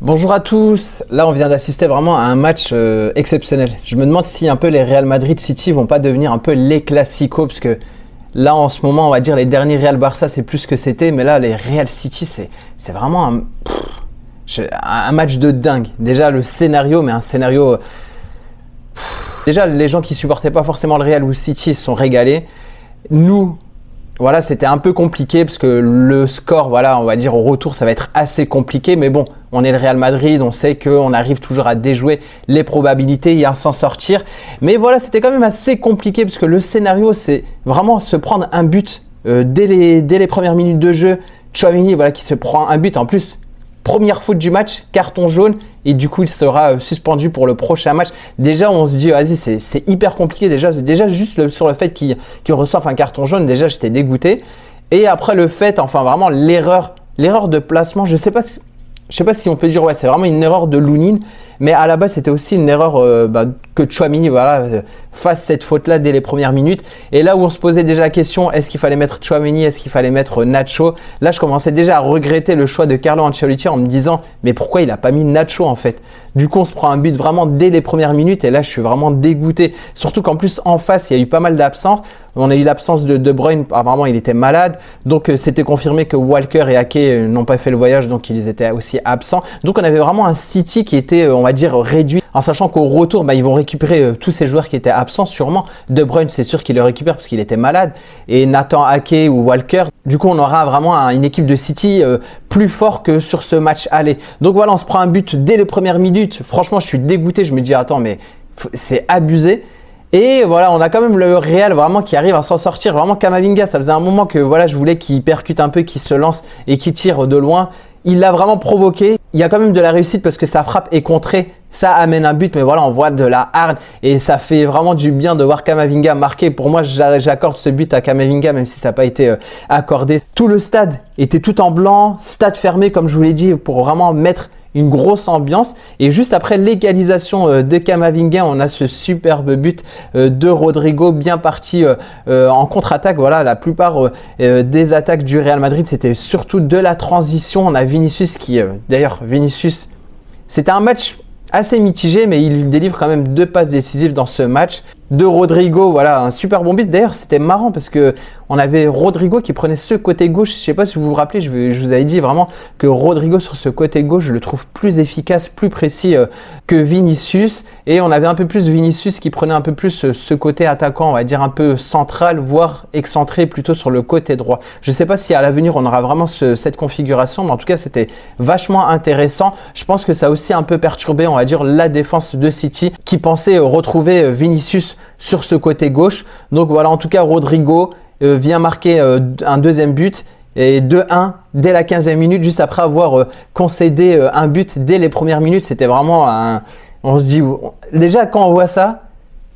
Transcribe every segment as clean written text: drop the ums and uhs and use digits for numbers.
Bonjour à tous, là on vient d'assister vraiment à un match exceptionnel. Je me demande si un peu les Real Madrid City vont pas devenir un peu les classicos, parce que là en ce moment on va dire les derniers Real Barça c'est plus ce que c'était, mais là les Real City c'est vraiment un match de dingue. Déjà le scénario, mais un scénario... Déjà les gens qui supportaient pas forcément le Real ou City se sont régalés. Nous... Voilà, c'était un peu compliqué parce que le score, voilà, on va dire au retour, ça va être assez compliqué. Mais bon, on est le Real Madrid, on sait qu'on arrive toujours à déjouer les probabilités et à s'en sortir. Mais voilà, c'était quand même assez compliqué parce que le scénario, c'est vraiment se prendre un but dès les premières minutes de jeu. Tchouaméni, voilà, qui se prend un but en plus. Première faute du match, carton jaune, et du coup il sera suspendu pour le prochain match. Déjà on se dit vas-y c'est hyper compliqué, déjà juste sur le fait qu'il reçoive un carton jaune, déjà j'étais dégoûté. Et après le fait, enfin vraiment l'erreur de placement, je sais pas si on peut dire ouais c'est vraiment une erreur de Lounine, mais à la base c'était aussi une erreur que Tchouaméni fasse cette faute là dès les premières minutes. Et là où on se posait déjà la question, est-ce qu'il fallait mettre Tchouaméni, est-ce qu'il fallait mettre Nacho, là je commençais déjà à regretter le choix de Carlo Ancelotti en me disant mais pourquoi il a pas mis Nacho en fait. Du coup on se prend un but vraiment dès les premières minutes et là je suis vraiment dégoûté, surtout qu'en plus en face il y a eu pas mal d'absents. On a eu l'absence de De Bruyne, apparemment il était malade, donc c'était confirmé que Walker et Ake n'ont pas fait le voyage, donc ils étaient aussi absents. Donc on avait vraiment un City qui était on va dire réduit, en sachant qu'au retour ils vont récupérer tous ces joueurs qui étaient absents sûrement. De Bruyne c'est sûr qu'il le récupère parce qu'il était malade, et Nathan Ake ou Walker. Du coup on aura vraiment une équipe de City plus fort que sur ce match aller. Donc voilà, on se prend un but dès les premières minutes. Franchement je suis dégoûté, je me dis attends mais c'est abusé. Et voilà, on a quand même le Real vraiment qui arrive à s'en sortir. Vraiment Camavinga, ça faisait un moment que voilà, je voulais qu'il percute un peu, qu'il se lance et qu'il tire de loin. Il l'a vraiment provoqué. Il y a quand même de la réussite parce que sa frappe est contrée. Ça amène un but, mais voilà, on voit de la hargne et ça fait vraiment du bien de voir Camavinga marquer. Pour moi, j'accorde ce but à Camavinga, même si ça n'a pas été accordé. Tout le stade était tout en blanc, stade fermé comme je vous l'ai dit, pour vraiment mettre une grosse ambiance. Et juste après l'égalisation de Camavinga, on a ce superbe but de Rodrigo, bien parti en contre-attaque. Voilà, la plupart des attaques du Real Madrid, c'était surtout de la transition. On a Vinicius qui, d'ailleurs, Vinicius, c'était un match assez mitigé, mais il délivre quand même 2 passes décisives dans ce match. De Rodrigo, voilà, un super bon but. D'ailleurs, c'était marrant parce que on avait Rodrigo qui prenait ce côté gauche. Je sais pas si vous vous rappelez, je vous avais dit vraiment que Rodrigo sur ce côté gauche, je le trouve plus efficace, plus précis que Vinicius. Et on avait un peu plus Vinicius qui prenait un peu plus ce côté attaquant, on va dire un peu central, voire excentré plutôt sur le côté droit. Je sais pas si à l'avenir on aura vraiment cette configuration, mais en tout cas c'était vachement intéressant. Je pense que ça a aussi un peu perturbé, on va dire, la défense de City qui pensait retrouver Vinicius sur ce côté gauche. Donc voilà, en tout cas Rodrigo vient marquer un deuxième but et 2-1 dès la 15e minute, juste après avoir concédé un but dès les premières minutes. C'était vraiment on se dit, déjà quand on voit ça,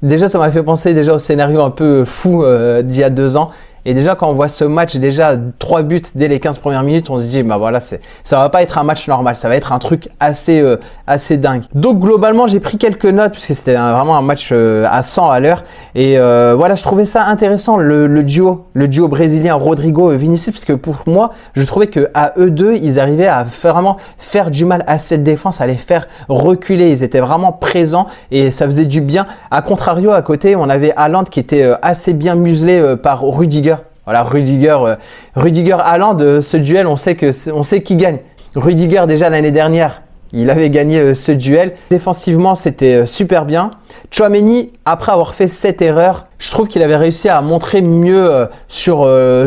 déjà ça m'a fait penser déjà au scénario un peu fou d'il y a 2 ans. Et déjà quand on voit ce match, déjà 3 buts dès les 15 premières minutes, on se dit bah voilà, ça va pas être un match normal, ça va être un truc assez dingue. Donc globalement j'ai pris quelques notes parce que c'était vraiment un match à 100 à l'heure. Et voilà, je trouvais ça intéressant le duo brésilien Rodrigo et Vinicius, parce que pour moi je trouvais que à eux deux ils arrivaient à vraiment faire du mal à cette défense, à les faire reculer. Ils étaient vraiment présents et ça faisait du bien. À contrario, à côté on avait Haaland qui était assez bien muselé par Rudiger. Voilà, Rudiger Haaland, ce duel, on sait qui gagne. Rudiger déjà l'année dernière, il avait gagné ce duel. Défensivement, c'était super bien. Tchouaméni, après avoir fait cette erreur, je trouve qu'il avait réussi à montrer mieux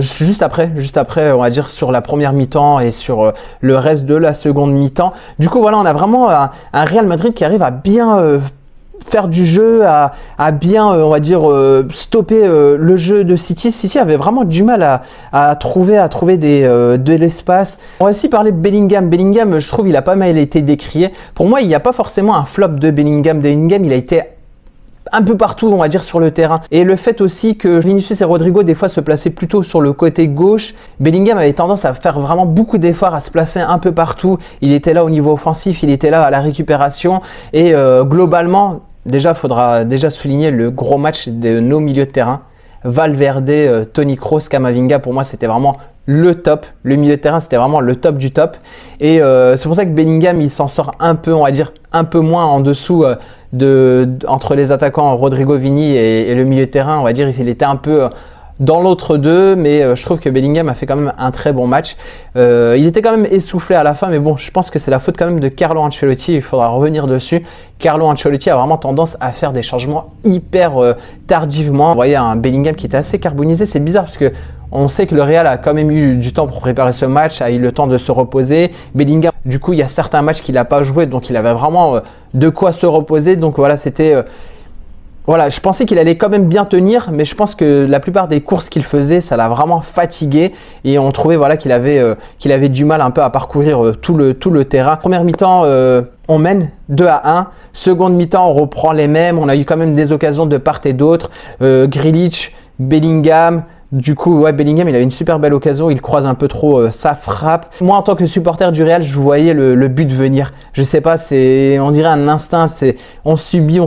juste après, on va dire sur la première mi-temps et sur le reste de la seconde mi-temps. Du coup, voilà, on a vraiment un Real Madrid qui arrive à bien faire du jeu, à bien, on va dire, stopper le jeu de City. City avait vraiment du mal à trouver de l'espace. On va aussi parler de Bellingham. Bellingham, je trouve, il a pas mal été décrié. Pour moi, il n'y a pas forcément un flop de Bellingham. Bellingham, il a été un peu partout, on va dire, sur le terrain. Et le fait aussi que Vinicius et Rodrigo, des fois, se plaçaient plutôt sur le côté gauche. Bellingham avait tendance à faire vraiment beaucoup d'efforts, à se placer un peu partout. Il était là au niveau offensif, il était là à la récupération. Et globalement, déjà, faudra souligner le gros match de nos milieux de terrain. Valverde, Toni Kroos, Camavinga, pour moi, c'était vraiment le top. Le milieu de terrain, c'était vraiment le top du top. Et c'est pour ça que Bellingham, il s'en sort un peu, on va dire, un peu moins en dessous entre les attaquants Rodrigo, Vini et le milieu de terrain. On va dire, il était un peu dans l'autre deux, mais je trouve que Bellingham a fait quand même un très bon match. Il était quand même essoufflé à la fin, mais bon, je pense que c'est la faute quand même de Carlo Ancelotti. Il faudra revenir dessus. Carlo Ancelotti a vraiment tendance à faire des changements hyper tardivement. Vous voyez un Bellingham qui était assez carbonisé. C'est bizarre parce que on sait que le Real a quand même eu du temps pour préparer ce match, a eu le temps de se reposer. Bellingham, du coup, il y a certains matchs qu'il n'a pas joué, donc il avait vraiment de quoi se reposer. Donc voilà, c'était... Voilà, je pensais qu'il allait quand même bien tenir, mais je pense que la plupart des courses qu'il faisait, ça l'a vraiment fatigué et on trouvait voilà, qu'il avait du mal un peu à parcourir tout le terrain. Première mi-temps, on mène 2-1. Seconde mi-temps, on reprend les mêmes. On a eu quand même des occasions de part et d'autre. Grealish, Bellingham. Du coup, ouais, Bellingham, il avait une super belle occasion. Il croise un peu trop sa frappe. Moi, en tant que supporter du Real, je voyais le but venir. Je sais pas, on dirait un instinct. On subit.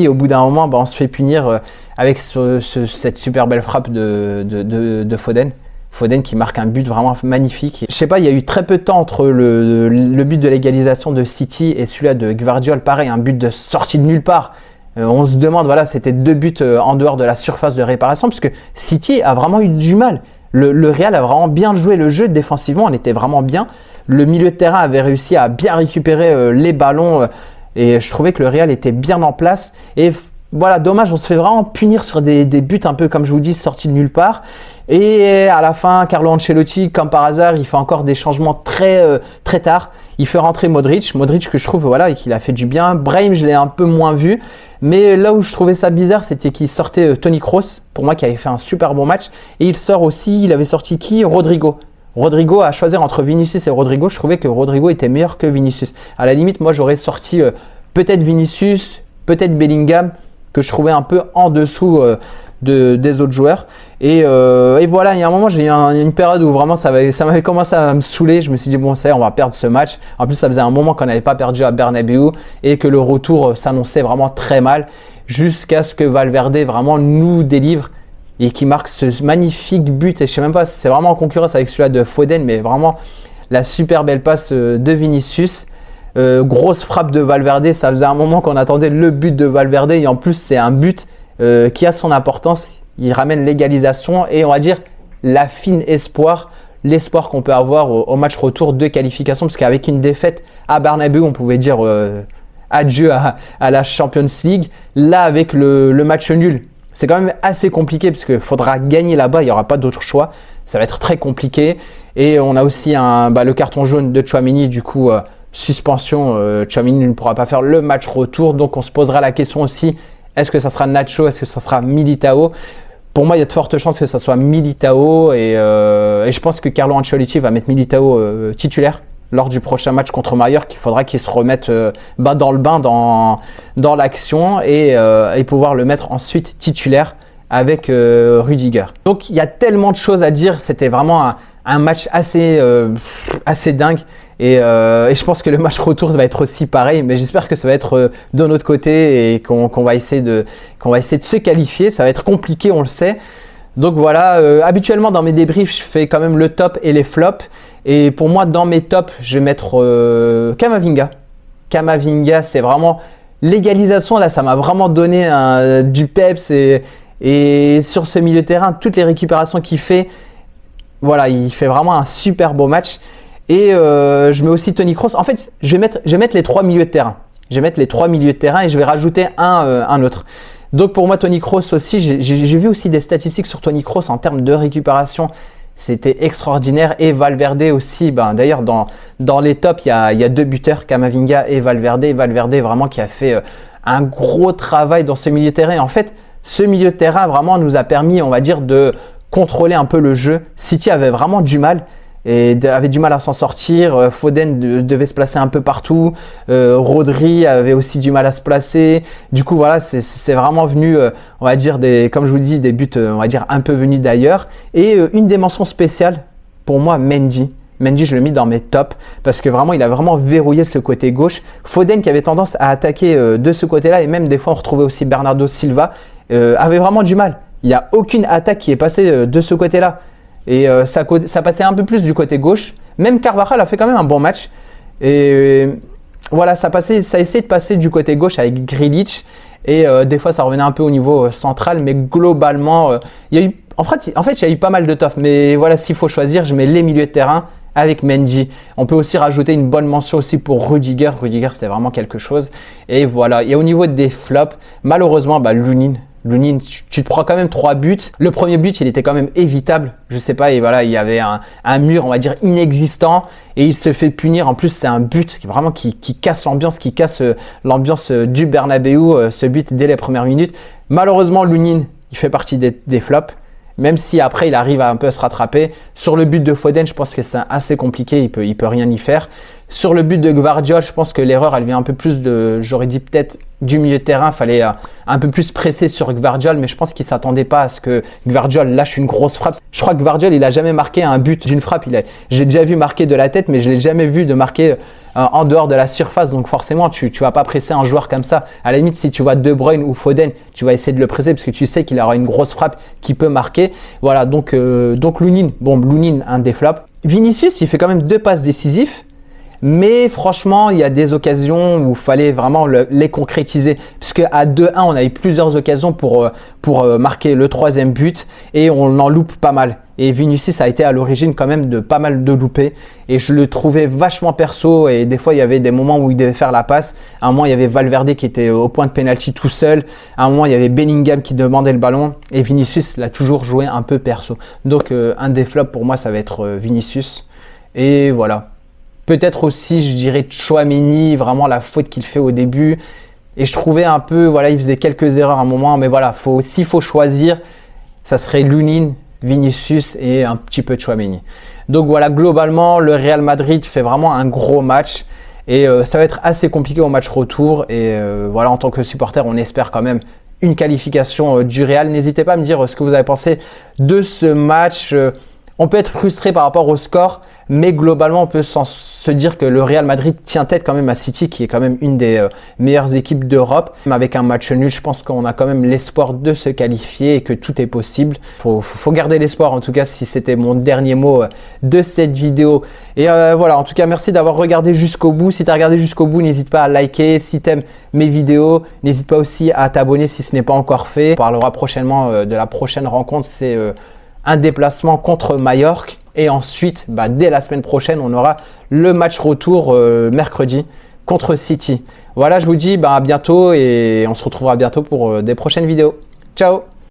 Et au bout d'un moment, on se fait punir avec cette super belle frappe de Foden. Foden qui marque un but vraiment magnifique. Je sais pas, il y a eu très peu de temps entre le but de l'égalisation de City et celui-là de Gvardiol. Pareil, un but de sortie de nulle part. On se demande, voilà, c'était 2 buts en dehors de la surface de réparation parce que City a vraiment eu du mal. Le Real a vraiment bien joué le jeu défensivement, on était vraiment bien. Le milieu de terrain avait réussi à bien récupérer les ballons et je trouvais que le Real était bien en place. Et voilà, dommage, on se fait vraiment punir sur des buts un peu, comme je vous dis, sortis de nulle part. Et à la fin, Carlo Ancelotti, comme par hasard, il fait encore des changements très tard. Il fait rentrer Modric que je trouve voilà, qu'il a fait du bien. Brahim, je l'ai un peu moins vu. Mais là où je trouvais ça bizarre, c'était qu'il sortait Toni Kroos, pour moi qui avait fait un super bon match. Et il sort aussi, il avait sorti qui? Rodrigo. Rodrigo, à choisir entre Vinicius et Rodrigo, je trouvais que Rodrigo était meilleur que Vinicius. À la limite, moi j'aurais sorti peut-être Vinicius, peut-être Bellingham, que je trouvais un peu en dessous des autres joueurs. Et voilà, il y a un moment, j'ai eu une période où vraiment ça m'avait commencé à me saouler. Je me suis dit, bon, ça y est, on va perdre ce match. En plus, ça faisait un moment qu'on n'avait pas perdu à Bernabéu et que le retour s'annonçait vraiment très mal jusqu'à ce que Valverde vraiment nous délivre et qui marque ce magnifique but. Et je sais même pas si c'est vraiment en concurrence avec celui-là de Foden, mais vraiment la super belle passe de Vinicius. Grosse frappe de Valverde, ça faisait un moment qu'on attendait le but de Valverde et en plus c'est un but qui a son importance. Il ramène l'égalisation et on va dire la fine espoir, l'espoir qu'on peut avoir au match retour de qualification, parce qu'avec une défaite à Bernabéu, on pouvait dire adieu à la Champions League. Là, avec le match nul, c'est quand même assez compliqué parce qu'il faudra gagner là-bas, il n'y aura pas d'autre choix. Ça va être très compliqué. Et on a aussi le carton jaune de Tchouaméni, du coup, suspension. Tchouaméni ne pourra pas faire le match retour. Donc, on se posera la question aussi, est-ce que ça sera Nacho, est-ce que ça sera Militao? Pour moi, il y a de fortes chances que ça soit Militao et je pense que Carlo Ancelotti va mettre Militao titulaire lors du prochain match contre Mallorca. Il faudra qu'il se remette dans le bain, dans l'action et pouvoir le mettre ensuite titulaire avec Rudiger. Donc, il y a tellement de choses à dire. C'était vraiment un match assez dingue. Et je pense que le match retour va être aussi pareil, mais j'espère que ça va être de notre côté et qu'on va essayer de se qualifier. Ça va être compliqué, on le sait. Donc voilà, habituellement dans mes débriefs, je fais quand même le top et les flops. Et pour moi, dans mes tops, je vais mettre Camavinga. Camavinga, c'est vraiment l'égalisation. Là, ça m'a vraiment donné du peps et sur ce milieu de terrain, toutes les récupérations qu'il fait, voilà, il fait vraiment un super beau match. Et je mets aussi Toni Kroos. En fait, je vais mettre les 3 milieux de terrain. Je vais mettre les 3 milieux de terrain et je vais rajouter un autre. Donc pour moi, Toni Kroos aussi, j'ai vu aussi des statistiques sur Toni Kroos en termes de récupération. C'était extraordinaire. Et Valverde aussi. D'ailleurs, dans les tops, il y a 2 buteurs, Camavinga et Valverde. Valverde vraiment qui a fait un gros travail dans ce milieu de terrain. Et en fait, ce milieu de terrain vraiment nous a permis, on va dire, de contrôler un peu le jeu. City avait vraiment du mal. Et avait du mal à s'en sortir. Foden devait se placer un peu partout. Rodri avait aussi du mal à se placer. Du coup, voilà, c'est vraiment venu, on va dire, comme je vous dis, des buts, on va dire, un peu venus d'ailleurs. Et une des mentions spéciales, pour moi, Mendy. Mendy, je le mets dans mes tops parce que vraiment, il a vraiment verrouillé ce côté gauche. Foden, qui avait tendance à attaquer de ce côté-là, et même des fois, on retrouvait aussi Bernardo Silva, avait vraiment du mal. Il n'y a aucune attaque qui est passée de ce côté-là. Et ça passait un peu plus du côté gauche. Même Carvajal a fait quand même un bon match. Et voilà, ça essayait de passer du côté gauche avec Grealish. Et des fois, ça revenait un peu au niveau central. Mais globalement, il y a eu, en fait, il y a eu pas mal de tof. Mais voilà, s'il faut choisir, je mets les milieux de terrain avec Mendy. On peut aussi rajouter une bonne mention aussi pour Rudiger. Rudiger, c'était vraiment quelque chose. Et voilà. Et au niveau des flops, malheureusement, Lunin, tu te prends quand même 3 buts. Le premier but, il était quand même évitable. Je sais pas, et voilà, il y avait un mur, on va dire, inexistant. Et il se fait punir. En plus, c'est un but qui casse l'ambiance, qui casse l'ambiance du Bernabeu, ce but dès les premières minutes. Malheureusement, Lunin, il fait partie des flops. Même si après, il arrive à un peu se rattraper. Sur le but de Foden, je pense que c'est assez compliqué. Il peut rien y faire. Sur le but de Gvardiol, je pense que l'erreur, elle vient un peu plus j'aurais dit peut-être du milieu de terrain. Il fallait un peu plus presser sur Gvardiol, mais je pense qu'il ne s'attendait pas à ce que Gvardiol lâche une grosse frappe. Je crois que Gvardiol, il n'a jamais marqué un but d'une frappe. J'ai déjà vu marquer de la tête, mais je ne l'ai jamais vu de marquer en dehors de la surface. Donc forcément, tu ne vas pas presser un joueur comme ça. À la limite, si tu vois De Bruyne ou Foden, tu vas essayer de le presser parce que tu sais qu'il aura une grosse frappe qui peut marquer. Voilà, donc Lunin, Lunin, un des flops. Vinicius, il fait quand même 2 passes décisives. Mais franchement, il y a des occasions où il fallait vraiment les concrétiser. Parce qu'à 2-1, on a eu plusieurs occasions pour marquer le 3e but et on en loupe pas mal. Et Vinicius a été à l'origine quand même de pas mal de loupés. Et je le trouvais vachement perso. Et des fois, il y avait des moments où il devait faire la passe. À un moment, il y avait Valverde qui était au point de pénalty tout seul. À un moment, il y avait Bellingham qui demandait le ballon. Et Vinicius l'a toujours joué un peu perso. Donc, un des flops pour moi, ça va être Vinicius. Et voilà. Peut-être aussi, je dirais, Tchouaméni, vraiment la faute qu'il fait au début. Et je trouvais un peu, voilà, il faisait quelques erreurs à un moment. Mais voilà, s'il faut choisir, ça serait Lunin, Vinicius et un petit peu Tchouaméni. Donc voilà, globalement, le Real Madrid fait vraiment un gros match. Et ça va être assez compliqué au match retour. Et voilà, en tant que supporter, on espère quand même une qualification du Real. N'hésitez pas à me dire ce que vous avez pensé de ce match. On peut être frustré par rapport au score, mais globalement, on peut se dire que le Real Madrid tient tête quand même à City, qui est quand même une des meilleures équipes d'Europe. Avec un match nul, je pense qu'on a quand même l'espoir de se qualifier et que tout est possible. Faut garder l'espoir, en tout cas, si c'était mon dernier mot de cette vidéo. Et voilà, en tout cas, merci d'avoir regardé jusqu'au bout. Si tu as regardé jusqu'au bout, n'hésite pas à liker. Si tu aimes mes vidéos, n'hésite pas aussi à t'abonner si ce n'est pas encore fait. On parlera prochainement de la prochaine rencontre. C'est un déplacement contre Majorque et ensuite, dès la semaine prochaine, on aura le match retour mercredi contre City. Voilà, je vous dis à bientôt et on se retrouvera bientôt pour des prochaines vidéos. Ciao!